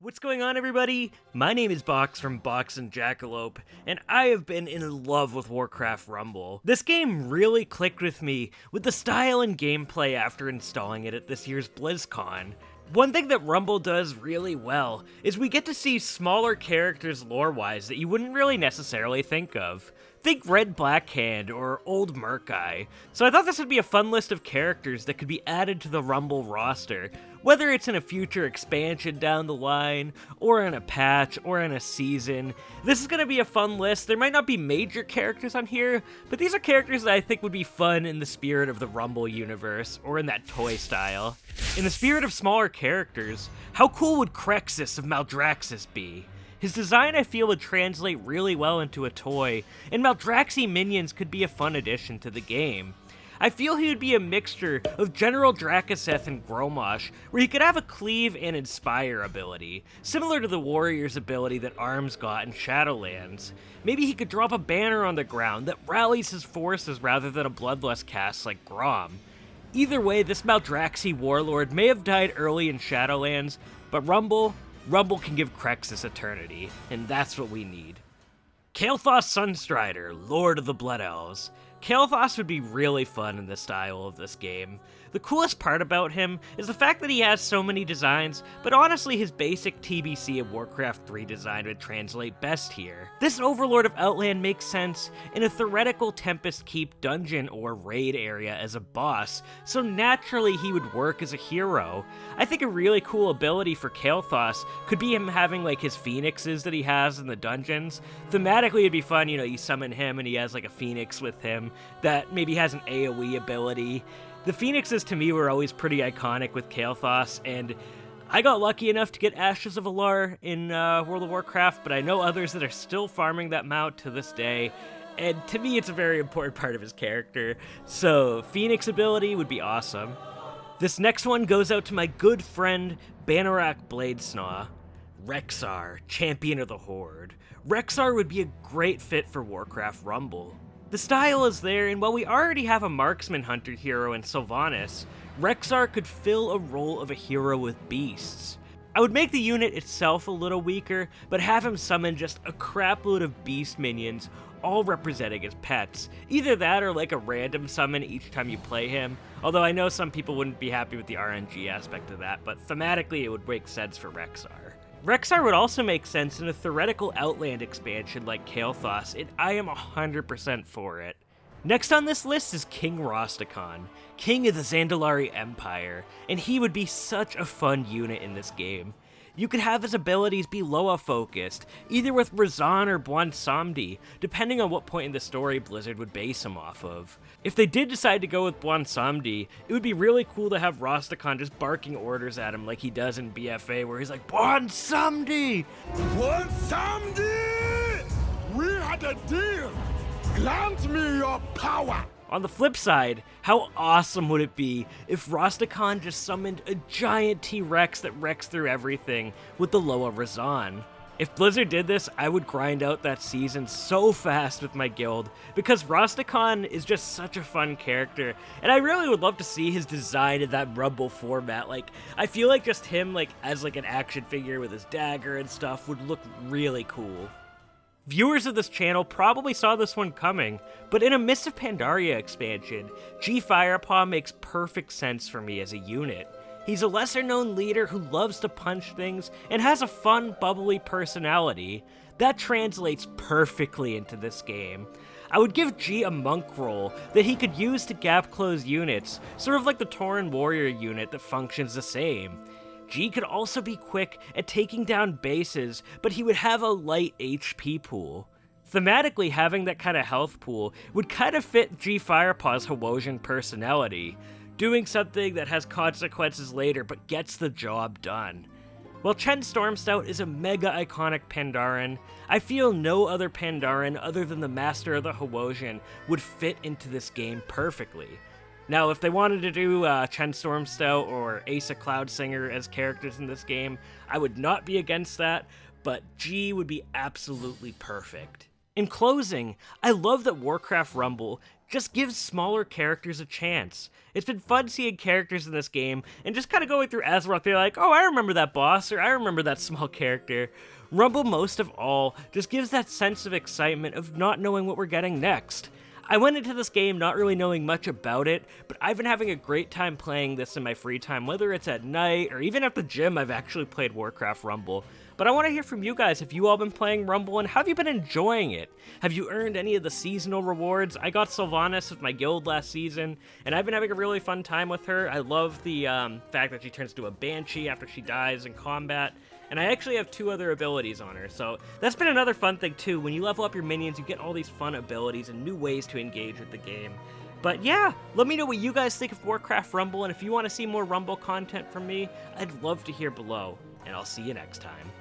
What's going on, everybody? My name is Box from Box and Jackalope, and I have been in love with Warcraft Rumble. This game really clicked with me with the style and gameplay after installing it at this year's BlizzCon. One thing that Rumble does really well is we get to see smaller characters lore-wise that you wouldn't really necessarily think of. Think Red Blackhand or Old Murk-Eye. So I thought this would be a fun list of characters that could be added to the Rumble roster, whether it's in a future expansion down the line, or in a patch, or in a season. This is going to be a fun list. There might not be major characters on here, but these are characters that I think would be fun in the spirit of the Rumble universe, or in that toy style. In the spirit of smaller characters, how cool would Kael'thas of Maldraxxus be? His design, I feel, would translate really well into a toy, and Maldraxxi minions could be a fun addition to the game. I feel he would be a mixture of General Drakaseth and Grommash, where he could have a Cleave and Inspire ability, similar to the Warrior's ability that Arms got in Shadowlands. Maybe he could drop a banner on the ground that rallies his forces rather than a Bloodlust cast like Grom. Either way, this Maldrai Warlord may have died early in Shadowlands, but Rumble can give Kael'thas eternity, and that's what we need. Kos Sunstrider, Lord of the Blood Elves. Kael'thas would be really fun in the style of this game. The coolest part about him is the fact that he has so many designs, but honestly his basic TBC of Warcraft 3 design would translate best here. This Overlord of Outland makes sense in a theoretical Tempest Keep dungeon or raid area as a boss, so naturally he would work as a hero. I think a really cool ability for Kael'thas could be him having like his phoenixes that he has in the dungeons. Thematically it'd be fun, you summon him and he has like a phoenix with him that maybe has an AoE ability. The Phoenixes to me were always pretty iconic with Kael'thas, and I got lucky enough to get Ashes of Alar in World of Warcraft, but I know others that are still farming that mount to this day, and to me it's a very important part of his character, so Phoenix ability would be awesome. This next one goes out to my good friend Banarak Bladesnaw. Rexar, Champion of the Horde. Rexar would be a great fit for Warcraft Rumble. The style is there, and while we already have a marksman hunter hero in Sylvanas, Rexar could fill a role of a hero with beasts. I would make the unit itself a little weaker, but have him summon just a crapload of beast minions, all representing as pets. Either that or like a random summon each time you play him, although I know some people wouldn't be happy with the RNG aspect of that, but thematically it would make sense for Rexar. Rexar would also make sense in a theoretical Outland expansion like Kael'thas, and I am 100% for it. Next on this list is King Rastakhan, king of the Zandalari Empire, and he would be such a fun unit in this game. You could have his abilities be Loa focused, either with Roson or Bwonsamdi, depending on what point in the story Blizzard would base him off of. If they did decide to go with Bwonsamdi, it would be really cool to have Rastakhan just barking orders at him like he does in BFA, where he's like, Bwonsamdi! Bwonsamdi! We had a deal! Grant me your power! On the flip side, how awesome would it be if Rastakhan just summoned a giant T-Rex that wrecks through everything with the Loa Roson? If Blizzard did this, I would grind out that season so fast with my guild, because Rastakhan is just such a fun character, and I really would love to see his design in that Rumble format. Like, I feel like just him as an action figure with his dagger and stuff would look really cool. Viewers of this channel probably saw this one coming, but in a Mists of Pandaria expansion, Gfirea makes perfect sense for me as a unit. He's a lesser-known leader who loves to punch things and has a fun, bubbly personality. That translates perfectly into this game. I would give G a monk role that he could use to gap close units, sort of like the Tauren warrior unit that functions the same. G could also be quick at taking down bases, but he would have a light HP pool. Thematically, having that kind of health pool would kind of fit Gfirepa's Hawosian personality, doing something that has consequences later but gets the job done. While Chen Stormstout is a mega iconic Pandaren, I feel no other Pandaren other than the Master of the Hawosian would fit into this game perfectly. Now, if they wanted to do Chen Stormstout or Asa Cloudsinger as characters in this game, I would not be against that, but G would be absolutely perfect. In closing, I love that Warcraft Rumble just gives smaller characters a chance. It's been fun seeing characters in this game and just kind of going through Azeroth, they're like, oh, I remember that boss, or I remember that small character. Rumble, most of all, just gives that sense of excitement of not knowing what we're getting next. I went into this game not really knowing much about it, but I've been having a great time playing this in my free time, whether it's at night or even at the gym. I've actually played Warcraft Rumble. But I want to hear from you guys. Have you all been playing Rumble, and have you been enjoying it? Have you earned any of the seasonal rewards? I got Sylvanas with my guild last season, and I've been having a really fun time with her. I love the fact that she turns into a Banshee after she dies in combat. And I actually have 2 other abilities on her, so that's been another fun thing too. When you level up your minions, you get all these fun abilities and new ways to engage with the game. But yeah, let me know what you guys think of Warcraft Rumble, and if you want to see more Rumble content from me, I'd love to hear below, and I'll see you next time.